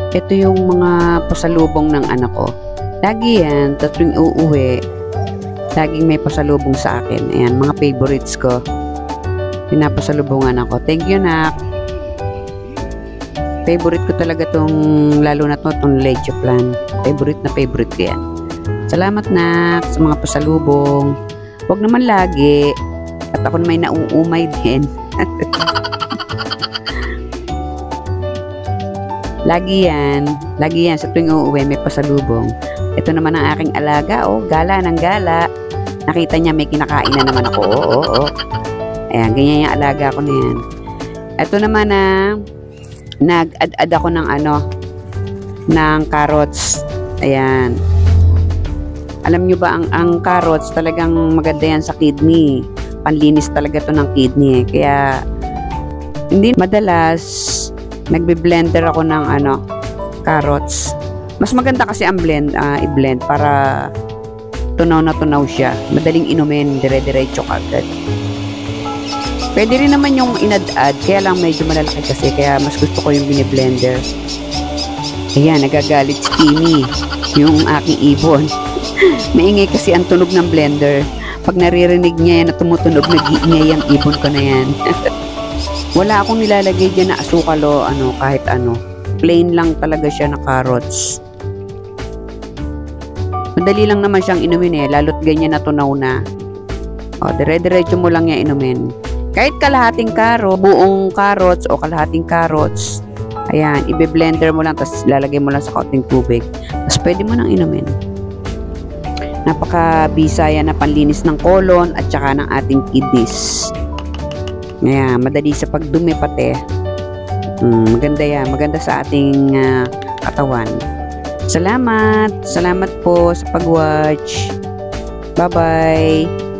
Ito yung mga pasalubong ng anak ko. Lagi yan, tuwing uuwi, laging may pasalubong sa akin. Ayan, mga favorites ko. Pinapasalubungan ako. Thank you, nak. Favorite ko talaga tong, lalo na tong leche plan. Favorite na favorite ko yan. Salamat, nak, sa mga pasalubong. Huwag naman lagi. At ako na may nauumay din. Lagi yan sa tuwing uuwi may pasalubong. Ito naman ang aking alaga, oh, gala ng gala. Nakita niya may kinakain na naman ako, oo. Ayan, ganyan yung alaga ko na yan. Ito naman nag-add ako ng carrots. Ayan. Alam nyo ba, ang carrots talagang maganda yan sa kidney. Panlinis talaga to ng kidney. Kaya, hindi madalas, nagbe-blender ako ng carrots. Mas maganda kasi ang i-blend para tunaw na tunaw siya. Madaling inumin, dire-diretso kagad. Pwede rin naman yung inad-add, kaya lang medyo malalaki kasi, kaya mas gusto ko yung bine-blender. Ayan, nagagalit si Timmy, yung aking ibon. Maingay kasi ang tunog ng blender. Pag naririnig niya yan na tumutunog, nag-iingay ang ibon ko na yan. Wala akong nilalagay dyan na asukal o kahit ano. Plain lang talaga siya na carrots. Madali lang naman siyang inumin lalo't ganyan na tunaw na. O, dire-diretso mo lang yan inumin. Kahit kalahating buong carrots o kalahating carrots, ayan, ibe-blender mo lang, tapos lalagay mo lang sa kaunting tubig. Tapos pwede mo nang inumin. Napaka-bisa yan na panlinis ng colon at saka ng ating kidneys. Ayan, madali sa pagdumi pati. Maganda yan. Maganda sa ating katawan. Salamat po sa pag-watch. Bye-bye.